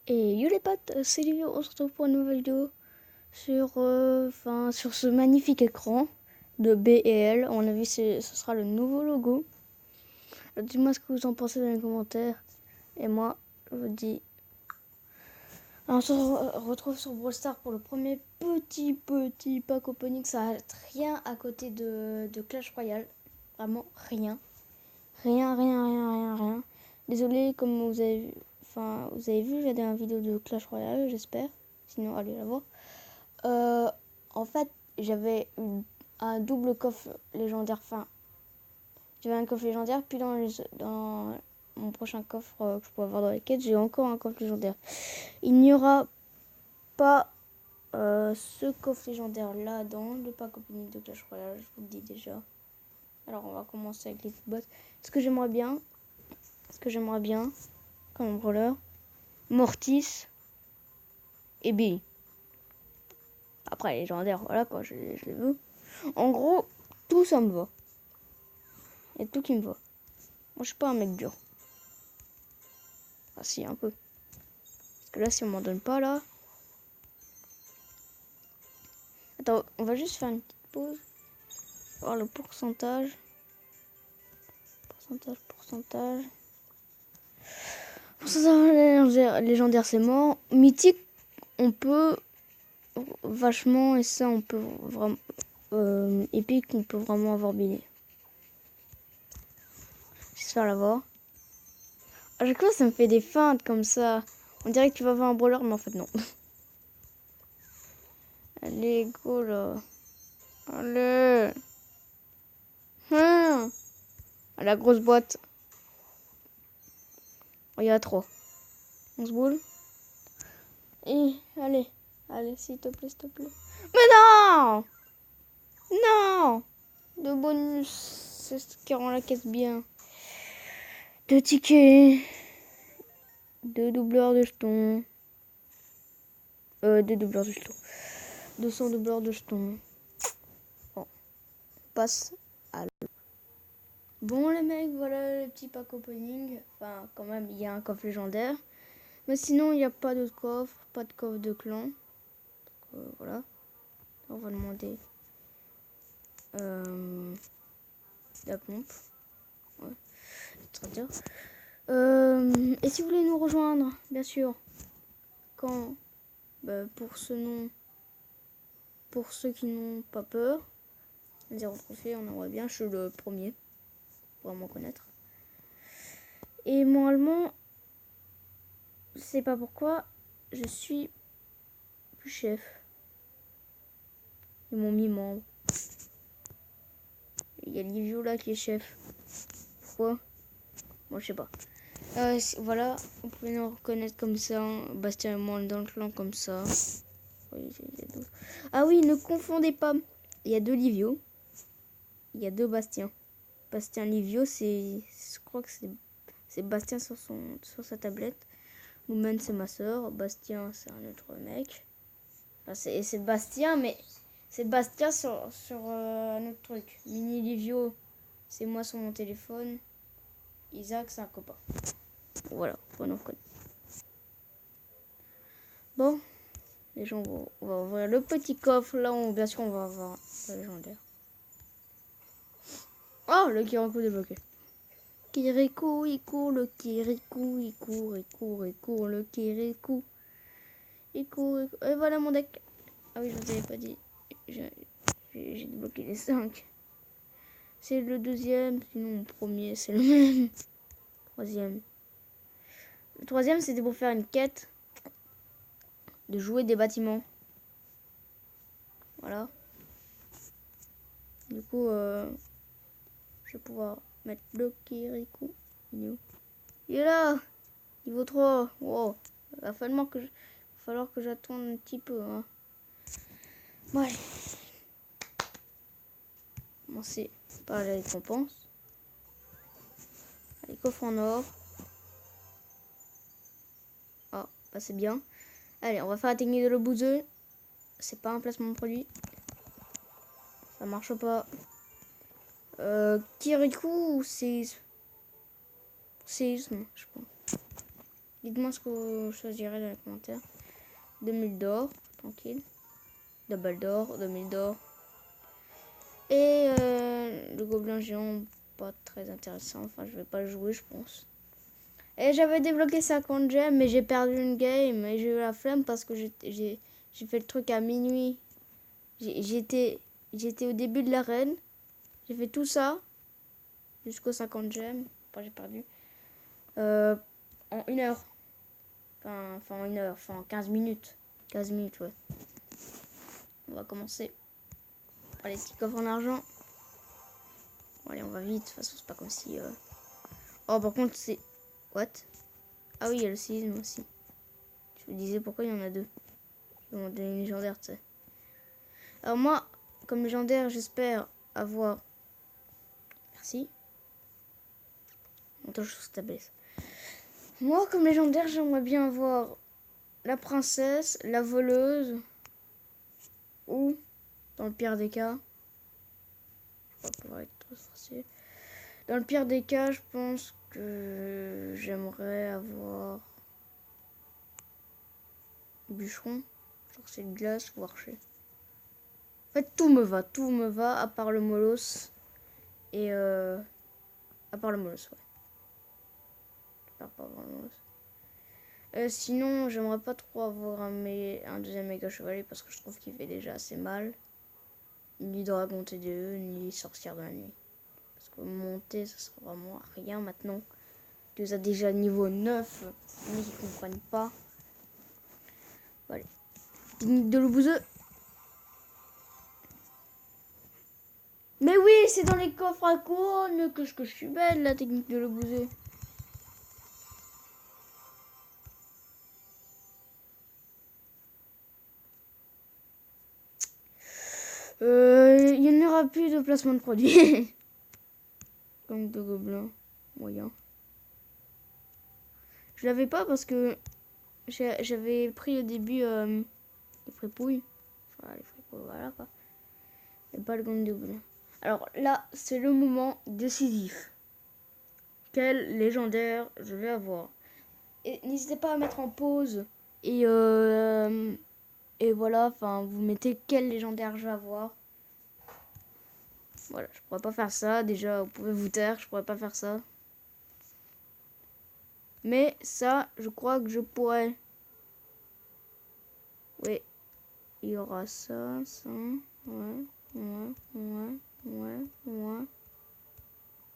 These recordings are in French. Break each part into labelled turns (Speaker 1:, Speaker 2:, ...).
Speaker 1: Et yo les potes, c'est Livio, on se retrouve pour une nouvelle vidéo sur, sur ce magnifique écran de B et L. On a vu ce sera le nouveau logo. Dis-moi ce que vous en pensez dans les commentaires. Et moi, je vous dis... Alors, on se retrouve sur Brawl Stars pour le premier petit pack opening. Ça n'a rien à côté de Clash Royale. Vraiment rien. Rien. Désolé, comme vous avez vu, vous avez vu la dernière vidéo de Clash Royale, j'espère. Sinon, allez la voir. En fait, j'avais un double coffre légendaire. J'avais un coffre légendaire, puis dans mon prochain coffre que je peux avoir dans les quêtes, j'ai encore un coffre légendaire. Il n'y aura pas ce coffre légendaire là dans le pack opening de Clash Royale, je vous le dis déjà. Alors, on va commencer avec les bots. Ce que j'aimerais bien, comme brawler, Mortis et Billy. Après, légendaire, voilà quoi, je les veux. En gros, tout ça me va. Il y a tout qui me va. Moi, je suis pas un mec dur. Ah si, un peu. Parce que là, si on m'en donne pas, là... Attends, on va juste faire une petite pause. Voir le pourcentage. Pourcentage légendaire, c'est mort. Mythique, on peut vachement, et ça, on peut vraiment... épique, on peut vraiment avoir Billy. J'espère l'avoir. À chaque fois, ça me fait des feintes comme ça. On dirait que tu vas avoir un brawler, mais en fait, non. Allez, go, là. Allez. À la grosse boîte. Oh, il y a 3. 11 boules. Et, allez. Allez, s'il te plaît, s'il te plaît. Mais non! Non! De bonus. C'est ce qui rend la caisse bien. 2 tickets. 2 doubleurs de jetons. 2 doubleurs de jetons. 200 doubleurs de jetons. Bon. Passe à l'autre. Bon les mecs, voilà le petit pack opening. Enfin, quand même, il y a un coffre légendaire. Mais sinon, il n'y a pas de coffre. Pas de coffre de clan. Voilà. On va demander la pompe. Ouais. Très bien. Et si vous voulez nous rejoindre, bien sûr. Quand pour ceux qui n'ont pas peur. 0 trophée, on aimerait bien. Je suis le premier. Pour vraiment connaître. Et moralement, je sais pas pourquoi, je suis plus chef. Ils m'ont mis membre. Il y a Livio là qui est chef. Pourquoi? Moi je sais pas. Voilà, vous pouvez nous reconnaître comme ça. Bastien et moi on est dans le clan comme ça. Oui, ah oui, ne confondez pas. Il y a 2 Livio. Il y a 2 Bastien. Bastien Livio, je crois que c'est Bastien sur sa tablette. Lumen c'est ma soeur. Bastien c'est un autre mec. Enfin, c'est Bastien, mais c'est Bastien sur un autre truc. Mini Livio, c'est moi sur mon téléphone. Isaac, c'est un copain. Voilà, on en connaît. Bon, les gens on va ouvrir le petit coffre. Là, bien sûr, on va avoir le légendaire. Oh, le Kirikou débloqué. Kirikou, il court, le Kirikou, il court, le Kirikou. Il court. Et voilà mon deck. Ah oui, je vous avais pas dit. J'ai débloqué les 5. C'est le deuxième, sinon le premier, c'est le même. Troisième. Le troisième, c'était pour faire une quête de jouer des bâtiments. Voilà. Du coup, je vais pouvoir mettre le Kirikou. Il est là. Niveau 3. Wow. Il va falloir que j'attende un petit peu. Hein. Bon, allez. Commencer par la récompense. Les coffres en or. Ah, bah c'est bien. Allez, on va faire la technique de le bouseux. C'est pas un placement de produit. Ça marche pas. Kirikou ou séisme? Séisme, je pense. Dites-moi ce que vous choisirez dans les commentaires. 2000 d'or, tranquille. Double d'or, 2000 d'or. Et le gobelin géant, pas très intéressant. Enfin, je vais pas le jouer, je pense. Et j'avais débloqué 50 gemmes, mais j'ai perdu une game. Et j'ai eu la flemme parce que j'ai fait le truc à minuit. J'étais au début de l'arène. J'ai fait tout ça. Jusqu'aux 50 gemmes. Enfin, j'ai perdu. En 1 heure. Enfin, en 1 heure. Enfin, en 15 minutes. 15 minutes, ouais. On va commencer par les petits coffres en argent. Bon, allez, on va vite. De toute façon, c'est pas comme si... Oh, par contre, c'est... What? Ah oui, il y a le séisme aussi. Je me disais pourquoi il y en a deux. Ils vont donner une légendaire, tu sais. Alors moi, comme légendaire, j'espère avoir... Merci. Attends, je stabilise. Moi, comme légendaire, j'aimerais bien avoir la princesse, la voleuse, ou, dans le pire des cas, je crois pouvoir être trop stressé. Dans le pire des cas, je pense que j'aimerais avoir bûcheron, genre c'est de glace ou archer. En fait, tout me va, à part le molos. Et à part le molos, ouais. Je préfère pas avoir le molos. Sinon, j'aimerais pas trop avoir un deuxième méga chevalier parce que je trouve qu'il fait déjà assez mal. Ni dragon T2, ni sorcière de la nuit. Parce que monter, ça sera vraiment rien maintenant. Tu les as déjà niveau 9, mais ils comprennent pas. Allez. Technique de l'obouzeux. Mais oui, c'est dans les coffres à couronne que je suis belle, la technique de l'obouzeux. Il n'y aura plus de placement de produits. Comme de gobelins. Moyen. Je l'avais pas parce que j'avais pris au début les fripouilles. Enfin, les fripouilles, voilà quoi. Et pas le gang de gobelins. Alors là, c'est le moment décisif. Quel légendaire je vais avoir. Et n'hésitez pas à mettre en pause. Et voilà, enfin, vous mettez quel légendaire je vais avoir. Voilà, je pourrais pas faire ça. Déjà, vous pouvez vous taire, je pourrais pas faire ça. Mais ça, je crois que je pourrais. Oui, il y aura ça, ça. Ouais.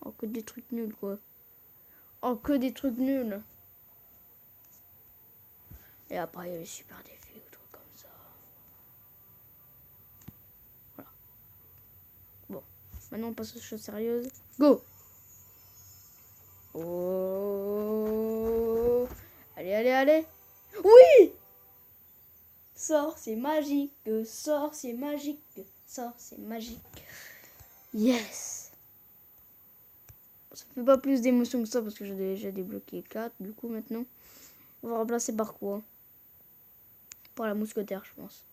Speaker 1: Oh, que des trucs nuls, quoi. Oh, que des trucs nuls. Et après, il y a les super défis ou trucs comme ça. Voilà. Bon, maintenant on passe aux choses sérieuses. Go! Oh! Allez, allez, allez! Oui! Sorcier magique, sorcier magique, sorcier magique. Yes! Ça fait pas plus d'émotion que ça parce que j'ai déjà débloqué 4. Du coup, maintenant, on va remplacer par quoi? Par la mousquetaire, je pense.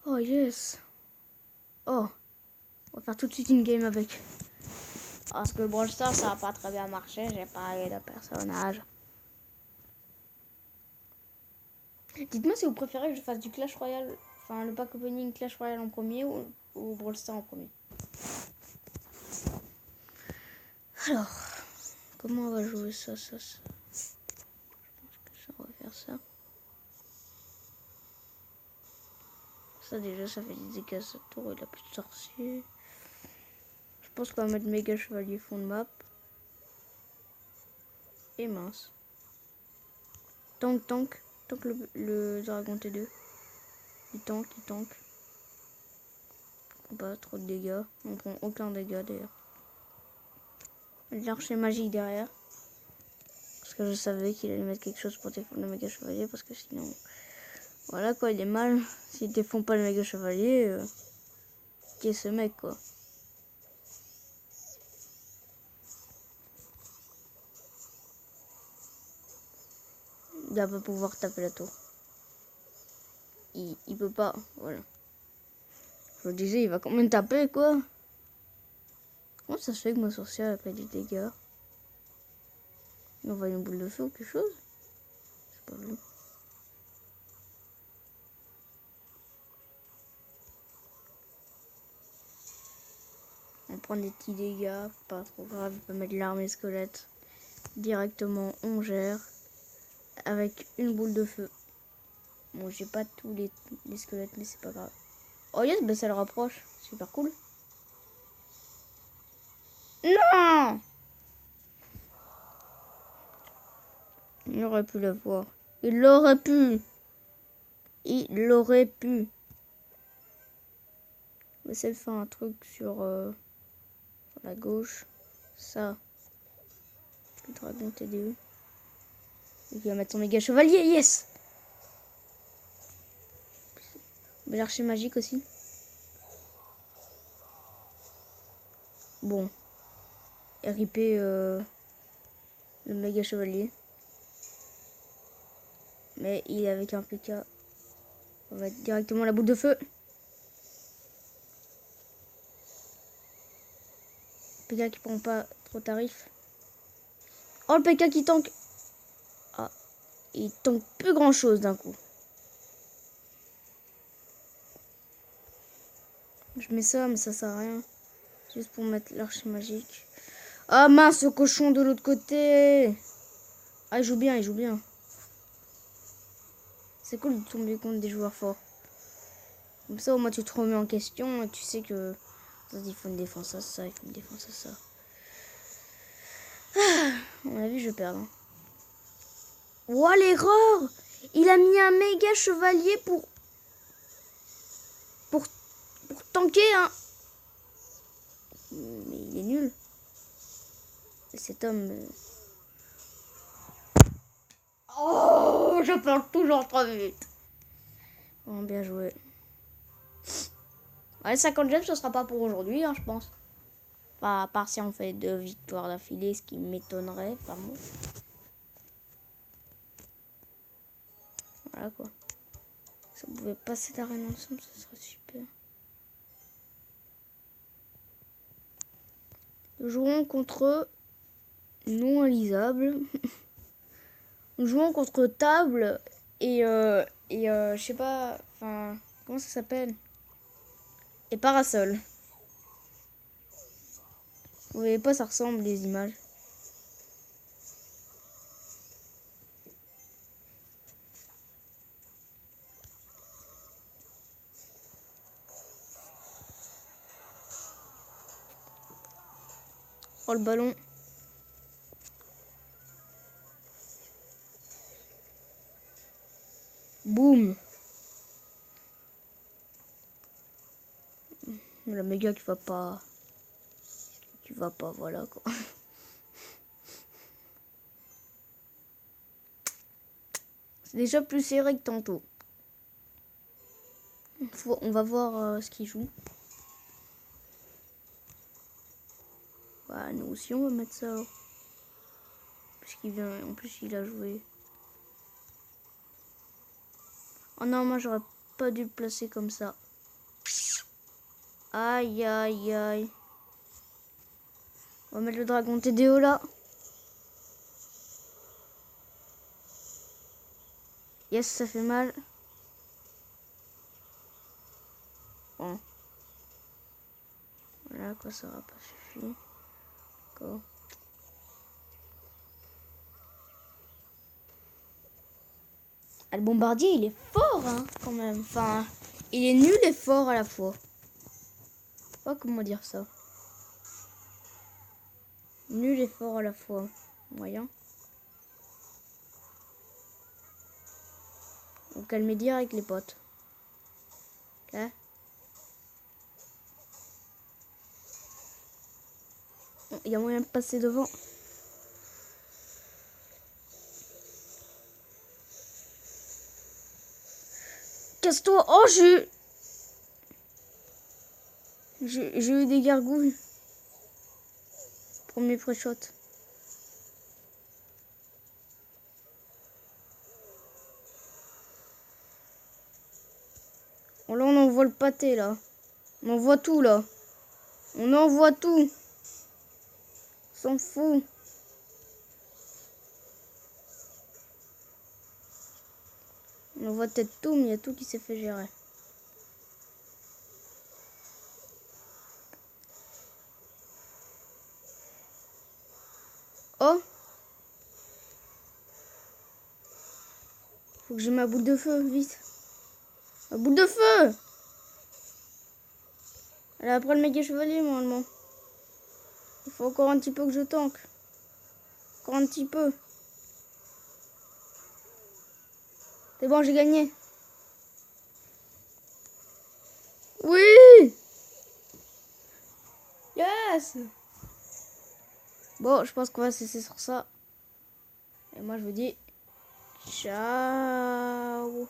Speaker 1: Oh yes! Oh! On va faire tout de suite une game avec. Parce que Brawl Stars, ça n'a pas très bien marché. J'ai pas eu de personnage. Dites-moi si vous préférez que je fasse du Clash Royale, enfin le pack opening Clash Royale en premier ou Brawl Stars en premier. Alors, comment on va jouer ça? Je pense que ça, on va faire ça. Ça déjà, ça fait des dégâts ce tour, il a plus de sorcier. Je pense qu'on va mettre méga chevalier fond de map. Et mince. Tank le dragon T2. Il tank. On prend pas trop de dégâts. On prend aucun dégât d'ailleurs. L'archer magique derrière. Parce que je savais qu'il allait mettre quelque chose pour défendre le méga chevalier. Parce que sinon... Voilà quoi, il est mal. S'il défend pas le méga chevalier... Qui est ce mec quoi? Il va pas pouvoir taper la tour. Il peut pas, voilà. Je vous disais, il va quand même taper, quoi. Comment ça se fait que ma sorcière a pas des dégâts? On voit une boule de feu ou quelque chose. C'est pas vu. On prend des petits dégâts, pas trop grave. On peut mettre l'armée squelette. Directement, on gère. Avec une boule de feu. Bon, j'ai pas tous les squelettes, mais c'est pas grave. Oh yes, bah ça le rapproche. Super cool. Non! Il aurait pu le voir. Il l'aurait pu. Il l'aurait pu. On va essayer de faire un truc sur la gauche. Ça. Le dragon TDE. Il va mettre son méga chevalier. Yes! L'archer magique aussi. Bon. RIP le méga chevalier. Mais il est avec un PK. On va mettre directement la boule de feu. PK qui prend pas trop tarif. Oh, le PK qui tank. Ah, il tank plus grand chose d'un coup. Je mets ça, mais ça sert à rien. Juste pour mettre l'archer magique. Ah mince, ce cochon de l'autre côté. Ah, il joue bien, il joue bien. C'est cool de tomber contre des joueurs forts. Comme ça, au moins, tu te remets en question et tu sais que... Il faut une défense à ça, il faut une défense à ça. Ah, à mon avis, je perds. Hein. Ouah, l'erreur! Il a mis un méga chevalier pour tanker, hein. Mais il est nul. Cet homme... Oh, je parle toujours trop vite. Bon, bien joué. Ouais, 50 gemmes, ce sera pas pour aujourd'hui, hein, je pense. Enfin, à part si on fait 2 victoires d'affilée, ce qui m'étonnerait. Enfin, bon. Voilà, quoi. Si on pouvait passer d'arène ensemble, ce serait super. Nous jouons contre non Elisable. Nous jouons contre table et je sais pas, enfin, comment ça s'appelle? Et parasol. Vous voyez pas, ça ressemble les images. Oh, le ballon. Boum. Le méga qui va pas, voilà quoi. C'est déjà plus serré que tantôt. On va voir ce qu'il joue. Bah, nous aussi on va mettre ça. Puisqu'il vient, en plus il a joué. Oh non, moi j'aurais pas dû le placer comme ça. Aïe aïe aïe. On va mettre le dragon TDO là. Yes, ça fait mal. Bon. Voilà quoi, ça va pas suffire. D'accord. Ah, le bombardier, il est fort, hein, quand même. Enfin, il est nul et fort à la fois. Je sais pas comment dire ça. Nul et fort à la fois. Moyen. On calme direct les potes. Là. Il y a moyen de passer devant. Casse-toi. Oh, j'ai eu des gargouilles. Premier pré-shot. Oh là, on envoie le pâté, là. On envoie tout, là. On envoie tout. On s'en fout. On voit peut-être tout, mais il y a tout qui s'est fait gérer. Oh! Faut que j'ai ma boule de feu, vite. Ma boule de feu! Elle est après le méga chevalier, normalement. Il faut encore un petit peu que je tank. Encore un petit peu. C'est bon, j'ai gagné. Oui! Yes! Bon, je pense qu'on va se laisser sur ça. Et moi, je vous dis ciao!